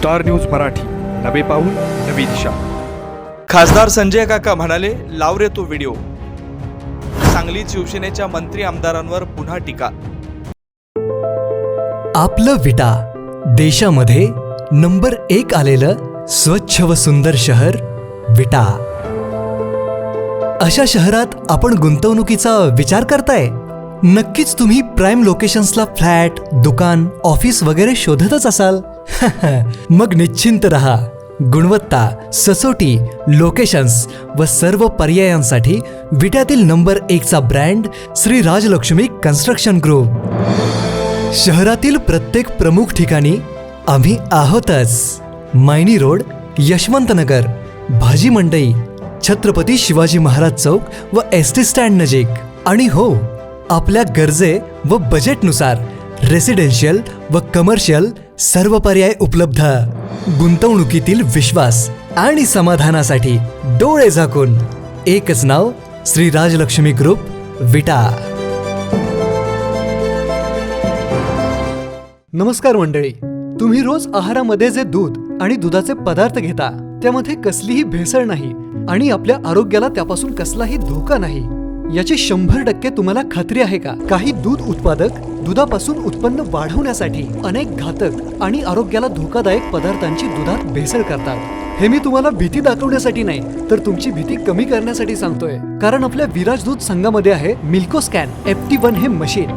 Star news Marathi, नवे पाऊल नवी दिशा. खासदार संजय काका म्हणाले, लाव रे तो व्हिडिओ. सांगलीत शिवसेनेच्या मंत्री आमदारांवर पुन्हा टीका. आपलं विटा देशामध्ये नंबर 1 आलेलं स्वच्छ व सुंदर शहर विटा. अशा शहरात आपण गुंतवणुकीचा विचार करताय? नक्कीच तुम्ही प्राइम लोकेशन्सला फ्लॅट, दुकान, ऑफिस वगैरे शोधतच असाल. मग निश्चिंत रहा. गुणवत्ता, सचोटी, लोकेशन्स व सर्व पर्यायांसाठी विट्यातील नंबर 1 चा brand Shri Rajlakshmi construction group. शहरातील प्रत्येक प्रमुख ठिकाणी आम्ही आहोतच. मायनी रोड, यशवंतनगर, भाजी मंडई, छत्रपती शिवाजी महाराज चौक व एसटी स्टँड नजीक. आणि हो, आपल्या गरजे व बजेटनुसार रेसिडेन्शियल व कमर्शियल सर्व पर्याय उपलब्ध. गुंतवणुकीतील विश्वास आणि समाधानासाठी डोळे झाकून एकच नाव, श्री राजलक्ष्मी ग्रुप, विटा. नमस्कार मंडळी. तुम्ही रोज आहारामध्ये जे दूध आणि दुधाचे पदार्थ घेता त्यामध्ये कसलीही भेसळ नाही आणि आपल्या आरोग्याला त्यापासून कसलाही धोका नाही याची 100% तुम्हाला खात्री आहे का? काही दूध उत्पादक दुधापासून उत्पन्न वाढवण्यासाठी अनेक घातक आणि आरोग्याला धोकादायक पदार्थांची दुधात भेसळ करतात. हे मी तुम्हाला भीती दाखवण्यासाठी नाही तर तुमची भीती कमी करण्यासाठी सांगतोय. कारण आपल्या विराज दूध संघामध्ये आहे मिल्कोस्कॅन FT1 हे मशीन.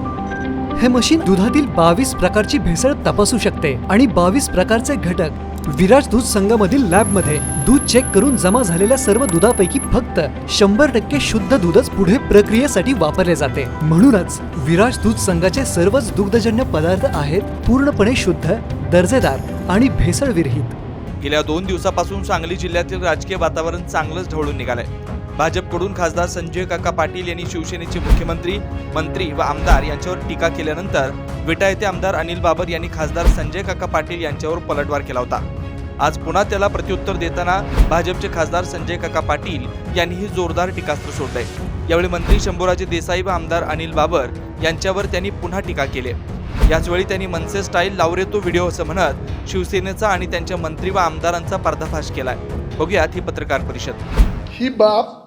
हे मशीन दुधातील 22 प्रकारची भेसळ तपासू शकते आणि 22 प्रकारचे घटक विराज दूध संघामधील लॅबमध्ये दूध चेक करून जमा झालेल्या सर्व दुधापैकी फक्त 100% शुद्ध दूधच पुढे प्रक्रियेसाठी वापरले जाते. म्हणूनच विराज दूध संघाचे सर्वच दुग्धजन्य पदार्थ आहेत पूर्णपणे शुद्ध, दर्जेदार आणि भेसळविरहित. गेल्या 2 दिवसापासून सांगली जिल्ह्यातील राजकीय वातावरण चांगलंच ढवळून निघालंय. भाजपकडून खासदार संजय काका पाटील यांनी शिवसेनेचे मुख्यमंत्री, मंत्री व आमदार यांच्यावर टीका केल्यानंतर विटा येथे आमदार अनिल बाबर यांनी खासदार संजय काका पाटील यांच्यावर पलटवार केला होता. आज पुन्हा त्याला प्रत्युत्तर देताना भाजपचे खासदार संजय काका पाटील यांनीही जोरदार टीकास्त्र सोडलंय. यावेळी मंत्री शंभूराजे देसाई व आमदार अनिल बाबर यांच्यावर त्यांनी पुन्हा टीका केली. याचवेळी त्यांनी मनसे स्टाईल लाव रे तो व्हिडिओ असं म्हणत शिवसेनेचा आणि त्यांच्या मंत्री व आमदारांचा पर्दाफाश केलाय. बघूयात ही पत्रकार परिषद. ही बाब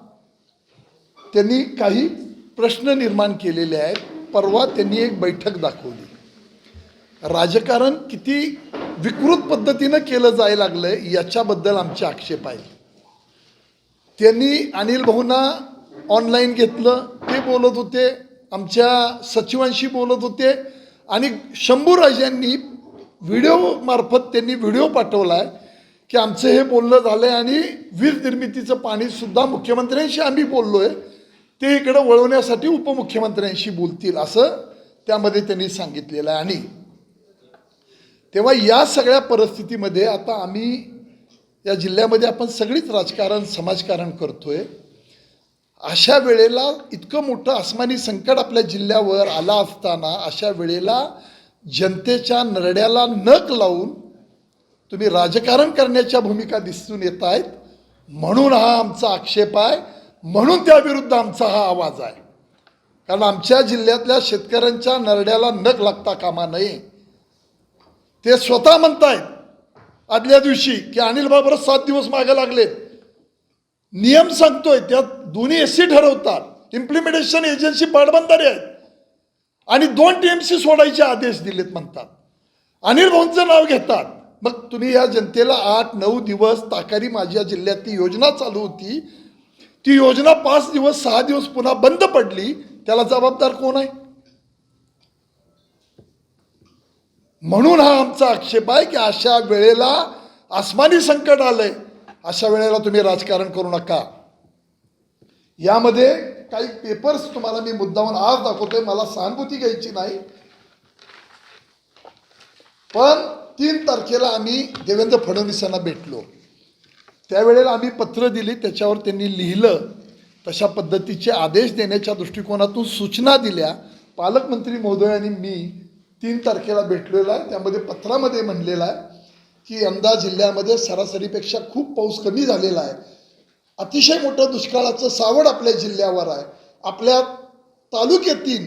त्यांनी काही प्रश्न निर्माण केलेले आहेत. परवा त्यांनी एक बैठक दाखवली. राजकारण किती विकृत पद्धतीनं केलं जायला लागलंय याच्याबद्दल आमचे आक्षेप आहेत. त्यांनी अनिल भाऊंना ऑनलाईन घेतलं, ते बोलत होते, आमच्या सचिवांशी बोलत होते आणि शंभूराजांनी व्हिडिओ मार्फत त्यांनी व्हिडिओ पाठवला आहे की आमचं हे बोलणं झालं आहे आणि वीज निर्मितीचं पाणीसुद्धा मुख्यमंत्र्यांशी आम्ही बोललो आहे, ते इकडं वळवण्यासाठी उपमुख्यमंत्र्यांशी बोलतील असं त्यामध्ये त्यांनी सांगितलेलं आहे. आणि तेव्हा या सगळ्या परिस्थितीमध्ये आता आम्ही या जिल्ह्यामध्ये आपण सगळीच राजकारण, समाजकारण करतोय. अशा वेळेला इतकं मोठं आसमानी संकट आपल्या जिल्ह्यावर आला असताना अशा वेळेला जनतेच्या नरड्याला नख लावून तुम्ही राजकारण करण्याच्या भूमिका दिसून येत आहेत. म्हणून हा आमचा आक्षेप आहे, म्हणून त्याविरुद्ध आमचा हा आवाज आहे. कारण आमच्या जिल्ह्यातल्या शेतकऱ्यांच्या नरड्याला नख लागता कामा नये. ते स्वतः म्हणतायत आदल्या दिवशी की अनिल बाबर 7 दिवस मागे लागलेत. नियम सांगतोय त्यात दोन्ही SC ठरवतात, इम्प्लिमेंटेशन एजन्सी पाटबंधारे आहेत आणि 2 TMC सोडायचे आदेश दिलेत म्हणतात. अनिल भाऊंचं नाव घेतात. मग तुम्ही या जनतेला 8-9 दिवस ताकारी माझ्या जिल्ह्यातली योजना चालू होती, ती योजना 5 दिवस 6 दिवस पुन्हा बंद पडली, त्याला जबाबदार कोण आहे? म्हणून हा आमचा आक्षेप आहे की अशा वेळेला आसमानी संकट आलंय, अशा वेळेला तुम्ही राजकारण करू नका. यामध्ये काही पेपर्स तुम्हाला मी मुद्दामून आज दाखवतोय, मला सहानुभूती घ्यायची नाही, पण 3 तारखेला आम्ही देवेंद्र फडणवीसांना भेटलो. त्यावेळेला आम्ही पत्र दिली, त्याच्यावर त्यांनी लिहिलं तशा पद्धतीचे आदेश देण्याच्या दृष्टिकोनातून सूचना दिल्या. पालकमंत्री महोदयांनी मी 3 तारखेला भेटलेला आहे. त्यामध्ये पत्रामध्ये म्हणलेलं आहे की यंदा जिल्ह्यामध्ये सरासरीपेक्षा खूप पाऊस कमी झालेला आहे. अतिशय मोठं दुष्काळाचं सावट आपल्या जिल्ह्यावर आहे. आपल्या तालुक्यातील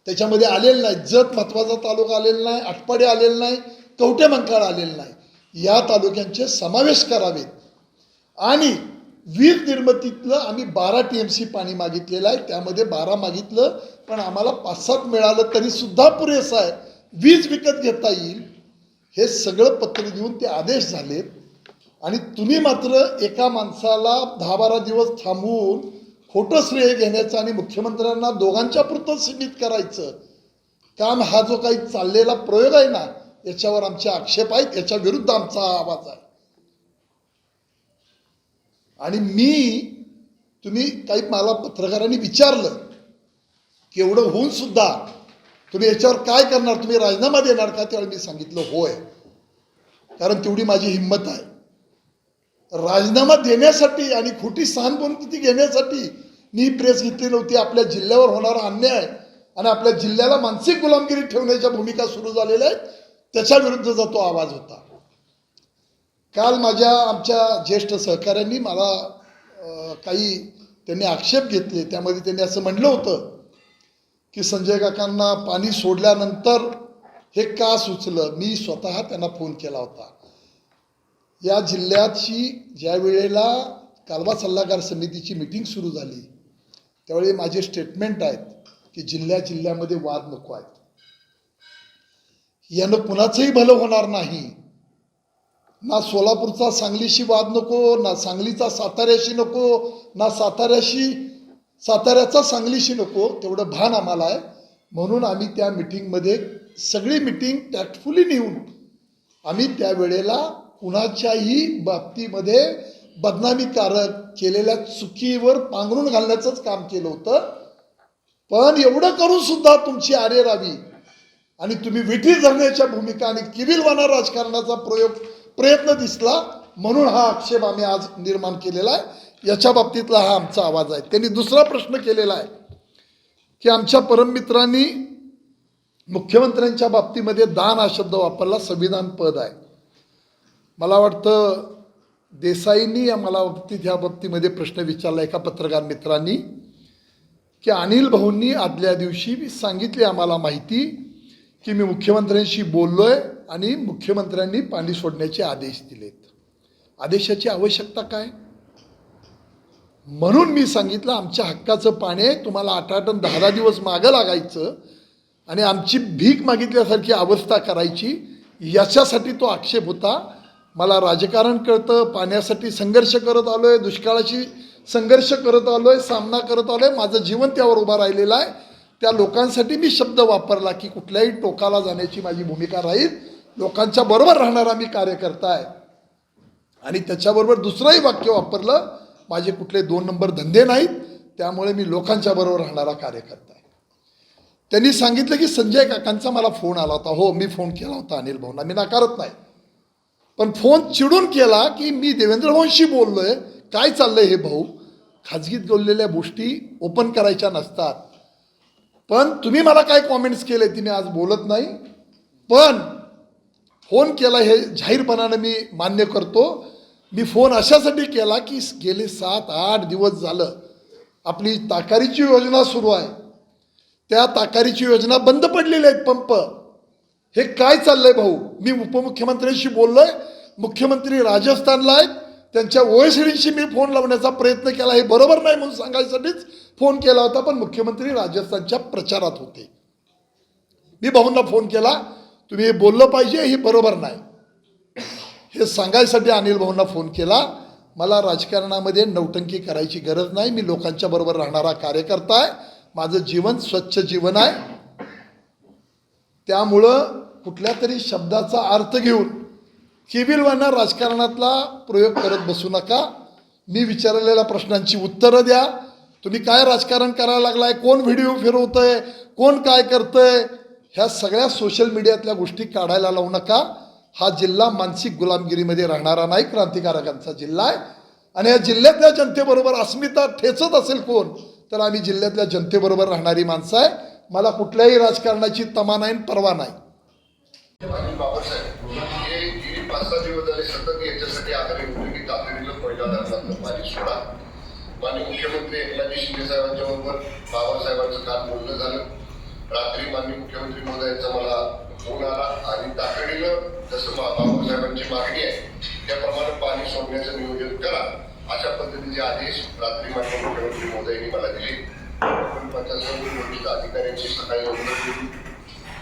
त्याच्यामध्ये आलेलं नाही. जत महत्त्वाचा तालुका आलेला नाही, आटपाडी आलेला नाही, कवठेमंकाळ आलेलं नाही. या तालुक्यांचे समावेश करावेत आणि वीज निर्मितीतलं आम्ही 12 TMC पाणी मागितलेलं आहे, त्यामध्ये 12 मागितलं पण आम्हाला 5-7 मिळालं तरी सुद्धा पुरेसं आहे, वीज विकत घेता येईल, हे सगळं पत्र देऊन ते आदेश झालेत. आणि तुम्ही मात्र एका माणसाला 10-12 दिवस थांबवून खोटं श्रेय घेण्याचं आणि मुख्यमंत्र्यांना दोघांच्या पुरतं सीमित करायचं काम, हा जो काही चाललेला प्रयोग आहे ना, याच्यावर आमचे आक्षेप आहेत, याच्या विरुद्ध आमचा हा आवाज आहे. आणि तुम्ही काही मला पत्रकारांनी विचारलं की एवढं होऊन सुद्धा तुम्ही याच्यावर काय करणार, तुम्ही राजीनामा देणार का, त्यावेळी मी सांगितलं होय, कारण तेवढी माझी हिंमत आहे. राजीनामा देण्यासाठी आणि खोटी सहानुभूती घेण्यासाठी मी प्रेस घेतली नव्हती. आपल्या जिल्ह्यावर होणारा अन्याय आणि आपल्या जिल्ह्याला मानसिक गुलामगिरी ठेवण्याच्या भूमिका सुरू झालेल्या आहेत, त्याच्या विरुद्धचा तो आवाज होता. काल आमच्या ज्येष्ठ सहकाऱ्यांनी मला काही त्यांनी आक्षेप घेतले. त्यामध्ये त्यांनी असं म्हणलं होतं की संजय काकांना पाणी सोडल्यानंतर हे का सुचलं. मी स्वतः त्यांना फोन केला होता. या जिल्ह्याची ज्या वेळेला कालवा सल्लागार समितीची मीटिंग सुरू झाली त्यावेळी माझे स्टेटमेंट आहेत की जिल्ह्यामध्ये वाद नको आहेत, यानं कुणाचंही भलं होणार नाही. ना सोलापूरचा सांगलीशी वाद नको, ना सांगलीचा साताऱ्याशी नको, ना साताऱ्याचा सांगलीशी नको, तेवढं भान आम्हाला आहे. म्हणून आम्ही त्या मीटिंगमध्ये सगळी मीटिंग टॅक्टफुली नेऊन आम्ही त्यावेळेला कुणाच्याही बाबतीमध्ये बदनामीकारक केलेल्या चुकीवर पांघरून घालण्याचंच काम केलं होतं. पण एवढं करून सुद्धा तुमची आरेरावी आणि तुम्ही विठी धरण्याच्या भूमिका आणि किविलवाणा राजकारणाचा प्रयत्न दिसला, म्हणून हा आक्षेप आम्ही आज निर्माण केलेला आहे. याच्या बाबतीतला हा आमचा आवाज आहे. त्यांनी दुसरा प्रश्न केलेला आहे की आमच्या परममित्रांनी मुख्यमंत्र्यांच्या बाबतीमध्ये दान हा शब्द वापरला, संविधान पद आहे. मला वाटतं देसाईंनी मला ह्या बाबतीमध्ये प्रश्न विचारला एका पत्रकार मित्रांनी की अनिल भाऊंनी आदल्या दिवशी सांगितली आम्हाला माहिती की मी मुख्यमंत्र्यांशी बोललोय आणि मुख्यमंत्र्यांनी पाणी सोडण्याचे आदेश दिलेत. आदेशाची आवश्यकता काय, म्हणून मी सांगितलं आमच्या हक्काचं पाणी आहे, तुम्हाला 8-8 आणि 10 दिवस मागं लागायचं आणि आमची भीक मागितल्यासारखी अवस्था करायची, याच्यासाठी तो आक्षेप होता. मला राजकारण कळतं, पाण्यासाठी संघर्ष करत आलोय, दुष्काळाशी संघर्ष करत आलोय, सामना करत आलोय, माझं जीवन त्यावर उभं राहिलेलं आहे. त्या लोकांसाठी मी शब्द वापरला की कुठल्याही टोकाला जाण्याची माझी भूमिका राहील, लोकांच्या बरोबर राहणारा मी कार्यकर्ता आहे. आणि त्याच्याबरोबर दुसरंही वाक्य वापरलं, माझे कुठले 2 नंबर धंदे नाहीत, त्यामुळे मी लोकांच्या बरोबर राहणारा कार्यकर्ता आहे. त्यांनी सांगितलं की संजय काकांचा मला फोन आला होता. हो, मी फोन केला होता अनिल भाऊंना, मी नाकारत नाही, पण फोन चिडून केला की मी देवेंद्र भाऊंशी बोललोय, काय चाललंय हे भाऊ, खाजगीत बोललेल्या गोष्टी ओपन करायच्या नसतात. पण तुम्ही मला काय कॉमेंट्स केले ती मी आज बोलत नाही, पण फोन केला हे जाहीरपणानं मी मान्य करतो. मी फोन अशासाठी केला की गेले 7-8 दिवस झालं आपली ताकारीची योजना सुरू आहे, त्या ताकारीची योजना बंद पडलेली आहेत पंप. हे काय चाललंय भाऊ, मी उपमुख्यमंत्र्यांशी बोललोय, मुख्यमंत्री राजस्थानला आहेत, त्यांच्या OSDशी मी फोन लावण्याचा प्रयत्न केला, हे बरोबर नाही म्हणून सांगायसाठीच फोन केला होता, पण मुख्यमंत्री राजस्थानच्या प्रचारात होते. मी भाऊंना फोन केला, तुम्ही हे बोललं पाहिजे, हे बरोबर नाही, हे सांगायसाठी अनिल भाऊंना फोन केला. मला राजकारणामध्ये नौटंकी करायची गरज नाही, मी लोकांच्या बरोबर राहणारा कार्यकर्ता आहे, माझं जीवन स्वच्छ जीवन आहे. त्यामुळं कुठल्या तरी शब्दाचा अर्थ घेऊन किविलवाणा राजकारणातला प्रयोग करत बसू नका. मी विचारलेल्या प्रश्नांची उत्तरं द्या. तुम्ही काय राजकारण करायला लागलाय, कोण व्हिडिओ फिरवतंय, कोण काय करतंय, ह्या सगळ्या सोशल मीडियातल्या गोष्टी काढायला लावू नका. हा जिल्हा मानसिक गुलामगिरीमध्ये राहणारा नाही, क्रांतिकारकांचा जिल्हा आहे. आणि या जिल्ह्यातल्या जनतेबरोबर अस्मिता ठेचत असेल कोण, तर आम्ही जिल्ह्यातल्या जनतेबरोबर राहणारी माणसं आहे. मला कुठल्याही राजकारणाची तमा नाही, परवा नाही. आणि बाबासाहेब हे गेली 5-6 दिवस झाले सतत याच्यासाठी आग्रह होते की तातडीनं पहिला धरणातलं पाणी सोडा. माननीय मुख्यमंत्री एकनाथ शिंदे साहेबांच्या बरोबर बाबासाहेबांचं काल बोलणं झालं. रात्री माननीय मुख्यमंत्री महोदयांचा मला फोन आला आणि तातडीनं जसं बाबासाहेबांनी लोकांची मागणी आहे त्याप्रमाणे पाणी सोडण्याचं नियोजन करा, अशा पद्धतीचे आदेश रात्री माननीय मुख्यमंत्री महोदयांनी मला दिले. पंचायत अधिकाऱ्यांची सकाळी लवकर बोलून,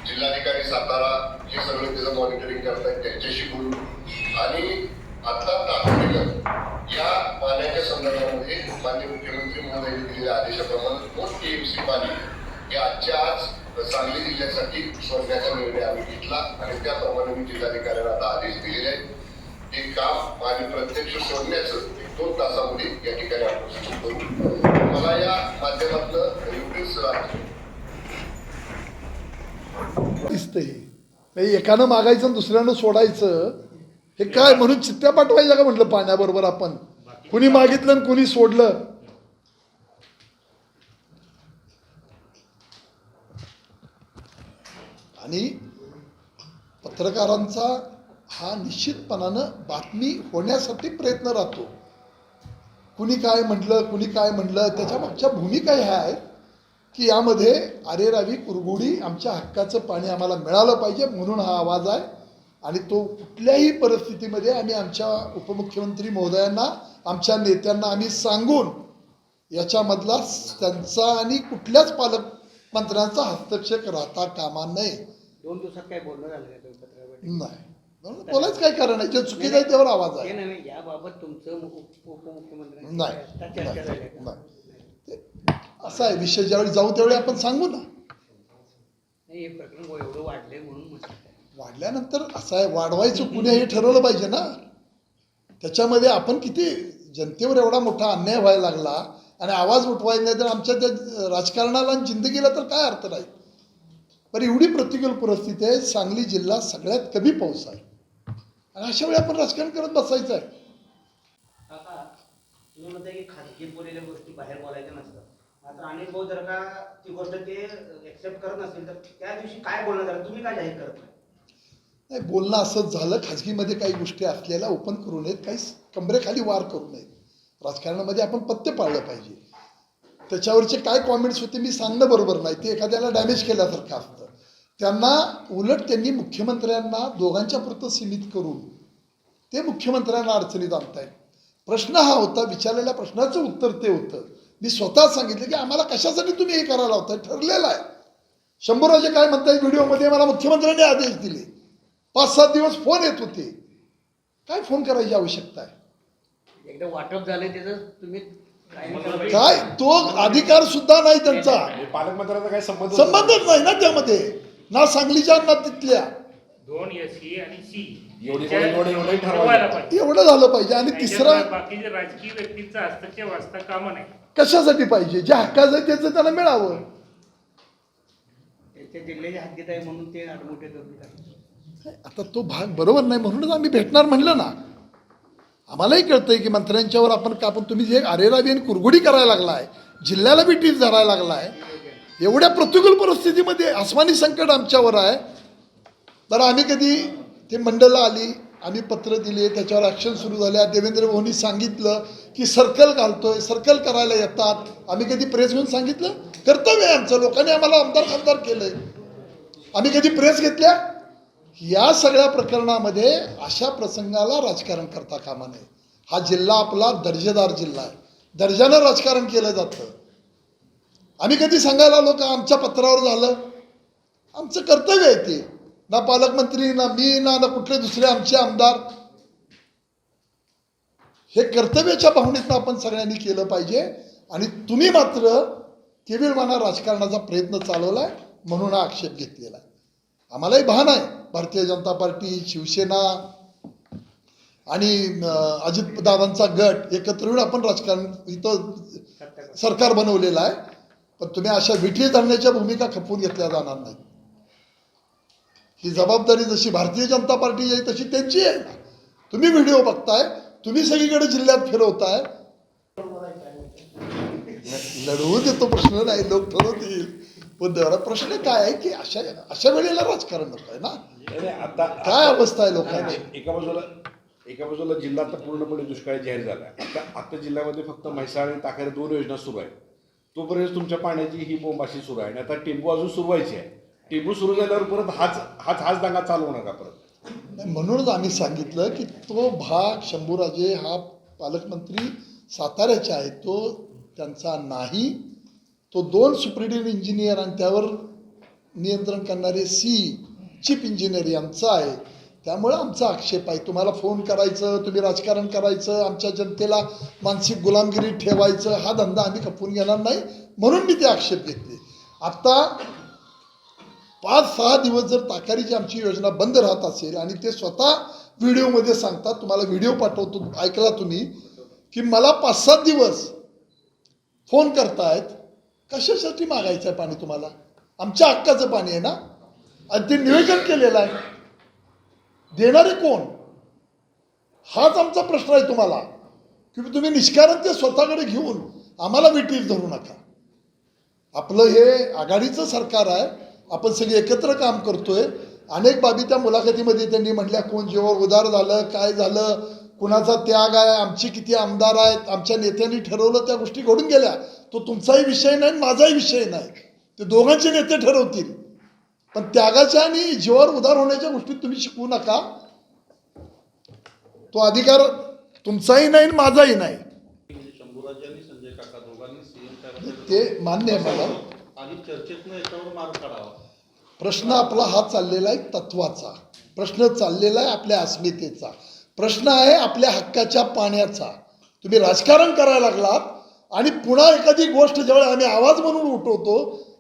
जिल्हाधिकारी सातारा हे सगळं त्याचं मॉनिटरिंग करतात त्यांच्याशी बोलून, आणि आता तातडीनं या पाण्याच्या संदर्भामध्ये माननीय मुख्यमंत्री महोदयांनी दिलेल्या आदेशाप्रमाणे 2 TMC पाणी हे आजच्या आज सांगली जिल्ह्यासाठी सोडण्याचा निर्णय आम्ही घेतला आणि त्याप्रमाणे मी जिल्हाधिकाऱ्यांना आता आदेश दिलेले आहेत. हे काम पाणी प्रत्यक्ष सोडण्याचं 2 तासामध्ये या ठिकाणी आपण सूचित करू. मला या माध्यमातून एवढेच दिसतंय एकानं मागायचं आणि दुसऱ्यानं सोडायचं, हे काय म्हणून चित्त्या पाठवायच्या का म्हटलं पाण्याबरोबर आपण? कुणी मागितलं आणि कुणी सोडलं. आणि पत्रकारांचा हा निश्चितपणानं बातमी होण्यासाठी प्रयत्न राहतो. कुणी काय म्हटलं त्याच्या मागच्या भूमिका ह्या आहेत की यामध्ये अरेरावी कुरगुडी आमच्या हक्काचं पाणी आम्हाला मिळालं पाहिजे म्हणून हा आवाज आहे. आणि तो कुठल्याही परिस्थितीमध्ये आम्ही आमच्या उपमुख्यमंत्री महोदयांना, आमच्या नेत्यांना आम्ही सांगून याच्यामधला त्यांचा आणि कुठल्याच पालकमंत्र्यांचा हस्तक्षेप राहता कामा नये. 2 दिवसात काय बोलणं झालं का पत्रकार? नाही, बोलायचं काय कारण आहे? जे चुकीचं आहे त्यावर आवाज आहे. नाही, याबाबत तुमचं उपमुख्यमंत्री नाही, चर्चा झाली का? नाही. असा आहे विषय, ज्यावेळी जाऊ त्यावेळी आपण सांगू ना. नाही, हे प्रकरण एवढं वाढलंय म्हणून म्हटलं. वाढल्यानंतर असं आहे, वाढवायचं कुणी हे ठरवलं पाहिजे ना. त्याच्यामध्ये आपण किती जनतेवर एवढा मोठा अन्याय व्हायला लागला आणि आवाज उठवायचा नाही तर आमच्या त्या राजकारणाला आणि जिंदगीला तर काय अर्थ राहील. पण एवढी प्रतिकूल परिस्थिती आहे, सांगली जिल्हा सगळ्यात कमी पाऊस आहे आणि अशा वेळी आपण राजकारण करत बसायचं आहे. काका, तुम्ही म्हणताय की खाजगी बोललेल्या गोष्टी बाहेर बोलायच्या नसतात, मात्र अनेक भाऊ जर का ती गोष्ट ते एक्सेप्ट करत नसेल तर त्या दिवशी काय बोलणं झालं, तुम्ही काय जाहीर करत नाही? बोलणं असंच झालं, खाजगीमध्ये काही गोष्टी असलेल्या ओपन करू नयेत, काही कमरेखाली वार करू नयेत. राजकारणामध्ये आपण पथ्य पाळलं पाहिजे. त्याच्यावरचे काय कॉमेंट्स होते मी सांगणं बरोबर नाही, ते एखाद्याला डॅमेज केल्यासारखं असतं. त्यांना उलट त्यांनी मुख्यमंत्र्यांना दोघांच्या पुरतं सीमित करून ते मुख्यमंत्र्यांना अडचणीत आणतायत. प्रश्न हा होता, विचारलेल्या प्रश्नाचं उत्तर ते होतं. मी स्वतः सांगितलं की आम्हाला कशासाठी तुम्ही हे करायला होताय, ठरलेलं आहे. शंभूराजे काय म्हणतायत व्हिडिओमध्ये, मला मुख्यमंत्र्यांनी आदेश दिले. 5-7 दिवस फोन येत होते. काय फोन करायची आवश्यकता आहे? एकदा वाटप झालंय त्याचं तुम्ही काय तो अधिकार सुद्धा नाही त्यांचा. पालकमंत्र्यांचा काय संबंधच नाही ना त्यामध्ये, ना सांगलीच्या ना तिथल्या. 2 SE आणि C एवढं ठरवायला पाहिजे. एवढं झालं पाहिजे. आणि तिसरा, बाकीचे राजकीय व्यक्तींचा हस्तक्षेप वाचता कामा नाही. कशासाठी पाहिजे? जे हक्काचं आहे त्याचं त्याला मिळावं. त्याच्या जिल्ह्याच्या हद्दीत आहे म्हणून ते आडमुठे करून. आता तो भाग बरोबर नाही म्हणूनच आम्ही भेटणार म्हणलं ना. आम्हालाही कळतंय की मंत्र्यांच्यावर आपण तुम्ही जे अरेरावी आणि कुरगुडी करायला लागलाय, जिल्ह्याला बी टीस धरायला लागलाय, एवढ्या प्रतिकूल परिस्थितीमध्ये आसमानी संकट आमच्यावर आहे. तर आम्ही कधी ते मंडळं आली, आम्ही पत्र दिले, त्याच्यावर ॲक्शन सुरू झाल्या. देवेंद्र भाऊंनी सांगितलं की सर्कल घालतोय, सर्कल करायला येतात. आम्ही कधी प्रेस घेऊन सांगितलं? कर्तव्य आहे आमचं, लोकांनी आम्हाला आमदार केलंय. आम्ही कधी प्रेस घेतल्या? या सगळ्या प्रकरणामध्ये अशा प्रसंगाला राजकारण करता कामा नये. हा जिल्हा आपला दर्जेदार जिल्हा आहे, दर्जानं राजकारण केलं जातं. आम्ही कधी सांगायला आलो का आमच्या पत्रावर झालं? आमचं कर्तव्य आहे ते. ना पालकमंत्री, ना मी, ना कुठले दुसरे आमचे आमदार. हे कर्तव्याच्या भावनेतनं आपण सगळ्यांनी केलं पाहिजे. आणि तुम्ही मात्र केविलवाना राजकारणाचा प्रयत्न चालवलाय म्हणून हा आक्षेप घेतलेला आहे. आम्हालाही भान आहे, भारतीय जनता पार्टी, शिवसेना आणि अजितदादांचा गट एकत्र येऊन आपण राजकारण इथं सरकार बनवलेलं आहे. पण तुम्ही अशा विठी धरण्याच्या भूमिका खपवून घेतल्या जाणार नाहीत. ही जबाबदारी जशी भारतीय जनता पार्टीची आहे तशी त्यांची आहे ना. तुम्ही व्हिडिओ बघताय, तुम्ही सगळीकडे जिल्ह्यात फिरवताय. लढवू देतो, प्रश्न नाही, लोक ठरवतील. पण प्रश्न काय आहे की अशा वेळेला राजकारण नको आहे ना. आता काय अवस्था आहे लोकांची? एका बाजूला जिल्हा आता पूर्णपणे दुष्काळी जाहीर झाला. आता जिल्ह्यामध्ये फक्त म्हैसाळ आणि ताकारे 2 योजना सुरू आहेत. तोपर्यंत तुमच्या पाण्याची ही बोंबाशी सुरू आहे आणि आता टेंबू अजून सुरू व्हायची आहे. टेंबू सुरू झाल्यावर परत हाच दांगा चालू होणार का परत? म्हणूनच आम्ही सांगितलं की तो भाग शंभूराजे हा पालकमंत्री साताऱ्याचा आहे, तो त्यांचा नाही. तो 2 सुप्रिटेंडेंट इंजिनियर आणि त्यावर नियंत्रण करणारे चीफ इंजिनियर यांचा आहे. त्यामुळं आमचा आक्षेप आहे. तुम्हाला फोन करायचं, तुम्ही राजकारण करायचं, आमच्या जनतेला मानसिक गुलामगिरी ठेवायचं, हा धंदा आम्ही खपवून घेणार नाही. म्हणून मी ते आक्षेप घेतले. आता 5-6 दिवस जर ताकारीची आमची योजना बंद राहत असेल आणि ते स्वतः व्हिडिओमध्ये सांगतात, तुम्हाला व्हिडिओ पाठवतो, ऐकला तुम्ही, की मला 5-7 दिवस फोन करतायत, कशासाठी मागायचं आहे पाणी तुम्हाला? आमच्या हक्काचं पाणी आहे ना, आणि ते नियोजन केलेलं आहे, देणारे कोण? हाच आमचा प्रश्न आहे तुम्हाला, की तुम्ही निष्कारण ते स्वतःकडे घेऊन आम्हाला विटीस धरू नका. आपलं हे आघाडीचं सरकार आहे, आपण सगळे एकत्र काम करतोय. अनेक बाबी त्या मुलाखतीमध्ये त्यांनी म्हटल्या, कोण जेव्हा उदार झालं, काय झालं, कुणाचा त्याग आहे, आमचे किती आमदार आहेत, आमच्या नेत्यांनी ठरवलं, त्या गोष्टी घडून गेल्या. तो तुमचाही विषय नाही, माझाही विषय नाही, ते दोघांचे नेते ठरवतील. पण त्यागाच्या आणि जीवावर उदार होण्याच्या गोष्टी तुम्ही शिकवू नका. तो अधिकार तुमचाही नाही, माझाही नाही. ते मान्य आहे मला. आणि चर्चेतनं याच्यावर मार्ग काढावा. प्रश्न आपला हा चाललेला आहे तत्वाचा, प्रश्न चाललेला आहे आपल्या अस्मितेचा, प्रश्न आहे आपल्या हक्काच्या पाण्याचा. तुम्ही राजकारण करायला लागलात आणि पुन्हा एखादी गोष्ट ज्यावेळी आम्ही आवाज म्हणून उठवतो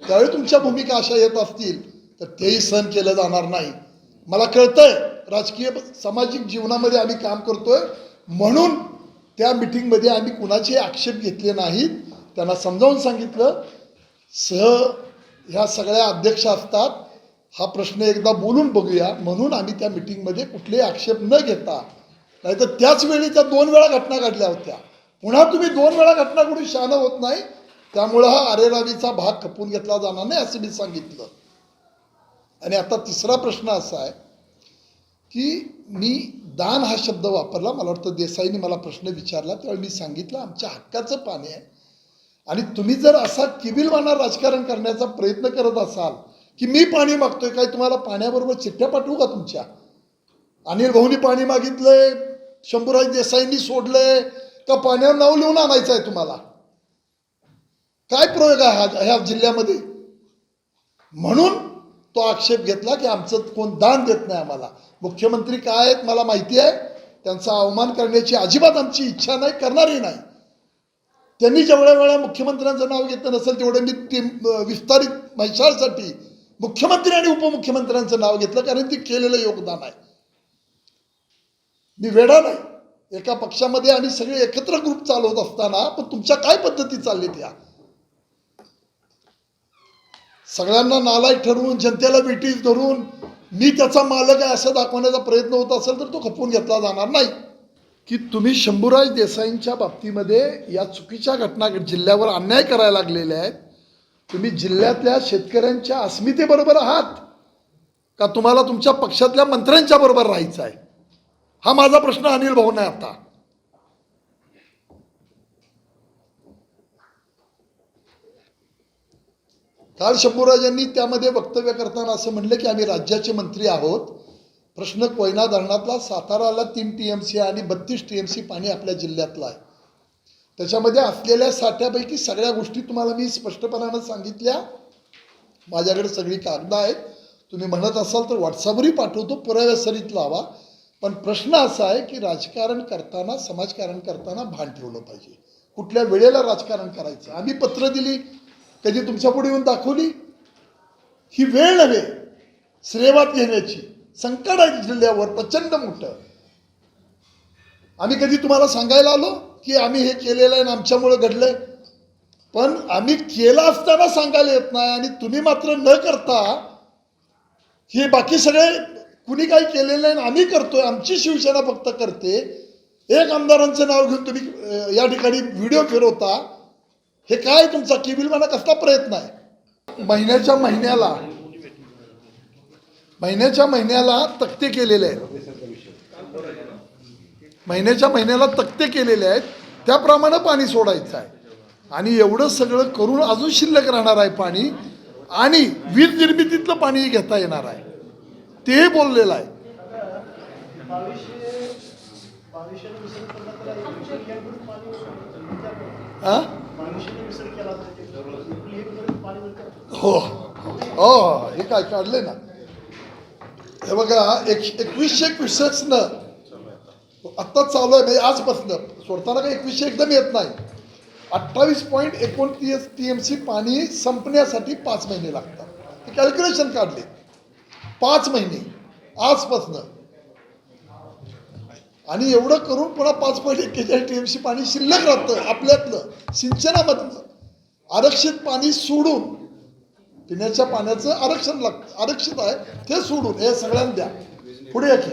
त्यावेळी तुमच्या भूमिका अशा येत असतील तर तेही सहन केलं जाणार नाही. मला कळतंय राजकीय सामाजिक जीवनामध्ये आम्ही काम करतोय, म्हणून त्या मिटिंगमध्ये आम्ही कुणाचे आक्षेप घेतले नाहीत. त्यांना समजावून सांगितलं, ह्या सगळ्या अध्यक्ष असतात, हा प्रश्न एकदा बोलून बघूया, म्हणून आम्ही त्या मिटिंगमध्ये कुठलेही आक्षेप न घेता, नाहीतर त्याच वेळी त्या 2 वेळा घटना घडल्या होत्या, पुन्हा तुम्ही 2 वेळा घटना घडून शहाणं होत नाही. त्यामुळं हा अरेरावीचा भाग खपून घेतला जाणार नाही असं मी सांगितलं. आणि आता तिसरा प्रश्न असा आहे की मी दान हा शब्द वापरला, मला वाटतं देसाईंनी मला प्रश्न विचारला त्यावेळी मी सांगितलं आमच्या हक्काचं पाणी आहे. आणि तुम्ही जर असा किबिलवाना राजकारण करण्याचा प्रयत्न करत असाल की मी पाणी मागतोय, काय तुम्हाला पाण्याबरोबर चिठ्ठ्या पाठवू का तुमच्या? अनिल भाऊनी पाणी मागितलंय, शंभूराज देसाईंनी सोडलंय, का पाण्यावर नाव लिहून आणायचं आहे तुम्हाला? काय प्रयोग आहे ह्या जिल्ह्यामध्ये? म्हणून तो आक्षेप घेतला की आमचं कोण दान देत नाही आम्हाला. मुख्यमंत्री काय आहेत मला माहिती आहे, त्यांचा अवमान करण्याची अजिबात आमची इच्छा नाही, करणारही नाही. त्यांनी जेवढ्या वेळा मुख्यमंत्र्यांचं नाव घेतलं नसेल तेवढं मी ते विस्तारित म्हैसाळसाठी मुख्यमंत्री आणि उपमुख्यमंत्र्यांचं नाव घेतलं, कारण ते केलेलं योगदान आहे. मी वेडा नाही. एका पक्षामध्ये आम्ही सगळे एकत्र ग्रुप चालवत असताना पण तुमच्या काय पद्धती चाललीत या? सगळ्यांना नालायक ठरवून, जनतेला बेटीस धरून मी त्याचा मालक आहे असं दाखवण्याचा प्रयत्न होत असेल तर तो खपवून घेतला जाणार नाही. की तुम्ही शंभूराज देसाईंच्या बाबतीमध्ये या चुकीच्या घटना जिल्ह्यावर अन्याय करायला लागलेल्या आहेत. तुम्ही जिल्ह्यातल्या शेतकऱ्यांच्या अस्मितेबरोबर आहात का तुम्हाला तुमच्या पक्षातल्या मंत्र्यांच्या बरोबर राहायचं आहे? हा माझा प्रश्न अनिल भाऊंना आहे. आता काल शंभूराजांनी त्यामध्ये वक्तव्य करताना असं म्हणलं की आम्ही राज्याचे मंत्री आहोत, प्रश्न कोयना धरणातला साताराला 3 TMC आणि 32 TMC पाणी आपल्या जिल्ह्यातलं आहे. त्याच्यामध्ये असलेल्या साठ्यापैकी सगळ्या गोष्टी तुम्हाला मी स्पष्टपणानं सांगितल्या. माझ्याकडे सगळी कागद आहेत, तुम्ही म्हणत असाल तर व्हॉट्सअपवरही पाठवतो, पुराव्यासरीत लावा. पण प्रश्न असा आहे की राजकारण करताना, समाजकारण करताना भान ठेवलं पाहिजे. कुठल्या वेळेला राजकारण करायचं? आम्ही पत्र दिली, कधी तुमच्या पुढे येऊन दाखवली? ही वेळ नव्हे श्रेयवाद घेण्याची. संकट आहे जिल्ह्यावर प्रचंड मोठं. आम्ही कधी तुम्हाला सांगायला आलो की आम्ही हे केलेलं आहे आणि आमच्यामुळे घडलंय? पण आम्ही केलं असताना सांगायला येत नाही आणि तुम्ही मात्र न करता हे बाकी सगळे कुणी काही केलेलं नाही आम्ही करतोय, आमची शिवसेना फक्त करते, एक आमदारांचं नाव घेऊन तुम्ही या ठिकाणी व्हिडिओ फिरवता. हे काय तुमचा किबिलवाना कसला प्रयत्न आहे? महिन्याच्या महिन्याला तक्ते केलेले आहेत, महिन्याच्या महिन्याला तक्ते केलेले आहेत, त्याप्रमाणे पाणी सोडायचं आहे. आणि एवढं सगळं करून अजून शिल्लक राहणार आहे पाणी आणि वीज निर्मितीतलं पाणी घेता येणार आहे, तेही बोललेलं आहे. हा? हो हो हे काय काढले ना, हे बघा 2161 आत्ता चालू आहे, म्हणजे आजपासून सोडताना काही 2100 एकदम येत नाही. 28.29 TMC पाणी संपण्यासाठी 5 महिने लागतात. हे कॅल्क्युलेशन काढले, 5 महिने आजपासनं. आणि एवढं करून पुन्हा 5.41 TMC पाणी शिल्लक राहतं आपल्यातलं सिंचनामधलं. आरक्षित पाणी सोडून, पिण्याच्या पाण्याचं आरक्षण लागतं, आरक्षित आहे ते सोडून, हे सगळ्यांना द्या. पुढे या की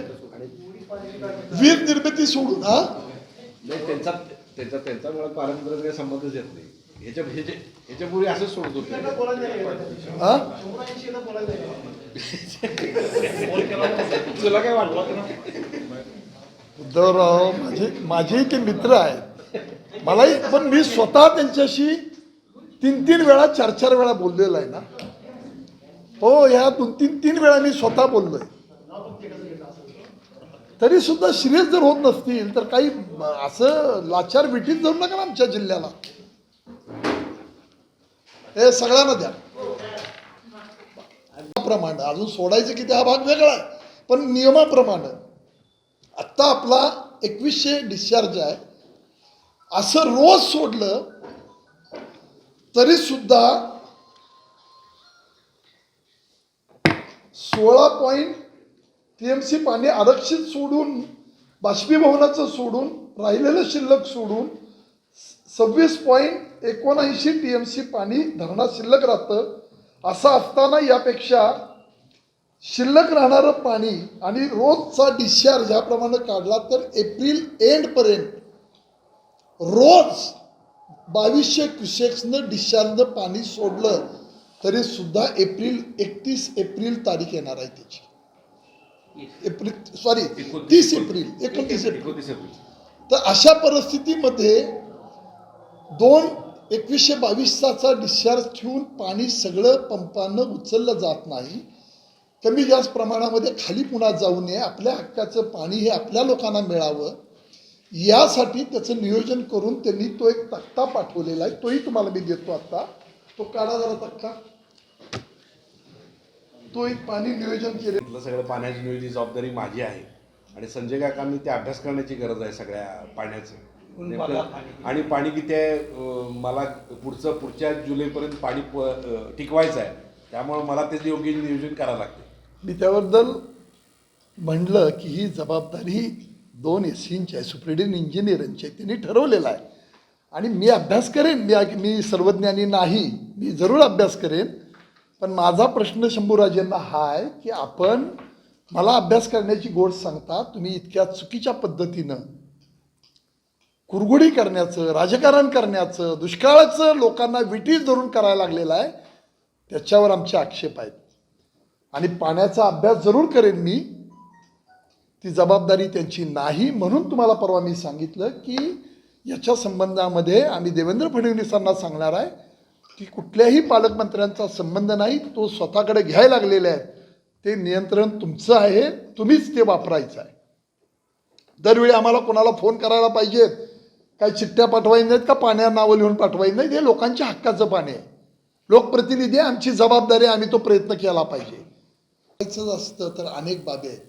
वीज निर्मिती सोडून. हा नाही, त्यांचा मुळात पारंपरिक काही संबंधच येत नाही. ह्याच्यापूर्वी असंच सोडत होते. हा तुला काय वाटलं? उद्धवराव माझे ते मित्र आहेत मलाही, पण मी स्वतः त्यांच्याशी 3 वेळा 4 वेळा बोललेला आहे ना. हो, ह्या 2-3 वेळा मी स्वतः बोललोय. तरी सुद्धा सिरियस जर होत नसतील तर काही असं लाचार विटीत जाऊ नका ना आमच्या जिल्ह्याला. हे सगळ्यांना द्या प्रमाणे. अजून सोडायचं किती हा भाग वेगळा आहे, पण नियमाप्रमाणे आत्ता आपला 2100 डिस्चार्ज आहे. असं रोज सोडलं तरी सुद्धा 16 TMC पाणी आरक्षित सोडून, बाष्पीभवनाचं सोडून, राहिलेलं शिल्लक सोडून 26.79 TMC पाणी धरणात शिल्लक राहतं. असं असताना यापेक्षा शिल्लक राहणारं पाणी आणि रोजचा डिस्चार्ज ह्याप्रमाणे काढला तर एप्रिल एंडपर्यंत रोज 2200 क्युसेक्सनं डिस्चार्जनं पाणी सोडलं तरी सुद्धा 31 एप्रिल तारीख येणार आहे त्याची. 30 एप्रिल 29 एप्रिल. तर अशा परिस्थितीमध्ये 2122चा डिस्चार्ज ठेवून पाणी सगळं पंपानं उचललं जात नाही. कमी जास्त प्रमाणामध्ये खाली पुन्हा जाऊ नये, आपल्या हक्काचं पाणी हे आपल्या लोकांना मिळावं यासाठी त्याचं नियोजन करून त्यांनी तो एक तक्ता पाठवलेला आहे. तोही तुम्हाला मी देतो आता. तो काढा जरा तक्ता. तो एक पाणी नियोजन केलं. सगळं पाण्याची नियोजन जबाबदारी माझी आहे आणि संजय काकांनी ते अभ्यास करण्याची गरज आहे सगळ्या पाण्याचं. आणि पाणी किती आहे मला पुढच्या जुलैपर्यंत पाणी टिकवायचं आहे, त्यामुळे मला त्याचं योग्य नियोजन करावं लागतं. मी त्याबद्दल म्हणलं की ही जबाबदारी 2 SCंची आहे, सुप्रिटेंडेंट इंजिनियरांची आहे. त्यांनी ठरवलेलं आहे आणि मी अभ्यास करेन. मी सर्वज्ञानी नाही, मी जरूर अभ्यास करेन. पण माझा प्रश्न शंभूराजेंना हा आहे की आपण मला अभ्यास करण्याची गोष्ट सांगता, तुम्ही इतक्या चुकीच्या पद्धतीनं कुरघोडी करण्याचं, राजकारण करण्याचं, दुष्काळाचं लोकांना विटीस धरून करायला लागलेलं आहे, त्याच्यावर आमचे आक्षेप आहेत. आणि पाण्याचा अभ्यास जरूर करेन मी, ती जबाबदारी त्यांची नाही. म्हणून तुम्हाला परवा मी सांगितलं की याच्या संबंधामध्ये आम्ही देवेंद्र फडणवीसांना सांगणार आहे की कुठल्याही पालकमंत्र्यांचा संबंध नाही, तो स्वतःकडे घ्यायला लागलेले आहेत. ते नियंत्रण तुमचं आहे, तुम्हीच ते वापरायचं आहे. दरवेळी आम्हाला कोणाला फोन करायला पाहिजेत, काही चिठ्ठ्या पाठवायच्या नाहीत का पाण्यावर नावं लिहून पाठवायचं नाही. हे लोकांच्या हक्काचं पाणी आहे, लोकप्रतिनिधी आहे, आमची जबाबदारी, आम्ही तो प्रयत्न केला पाहिजे. असतं तर अनेक बाबी आहेत,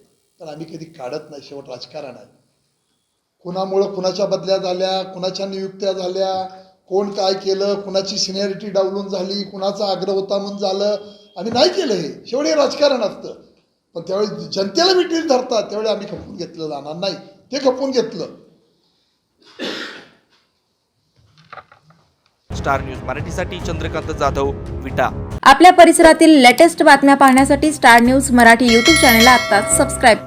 पण आम्ही कधी काढत नाही. शेवट राजकारण आहे. कुणामुळं कुणाच्या बदल्या झाल्या, कुणाच्या नियुक्त्या झाल्या, कोण काय केलं, कुणाची सिनियरिटी डावलून झाली, कुणाचा आग्रह होता म्हणून झालं, आम्ही नाही केलं. हे शेवटी राजकारण असतं. पण त्यावेळी जनतेला मिठीत धरतात, त्यावेळी आम्ही खपवून घेतलं जाणार नाही. ते खपवून घेतलं. स्टार न्यूज मराठीसाठी चंद्रकांत जाधव, विटा. आपल्या परिसरातील लेटेस्ट बातम्या पाहण्यासाठी स्टार न्यूज मराठी यूट्यूब चॅनलला आत्ताच सबस्क्राईब करा.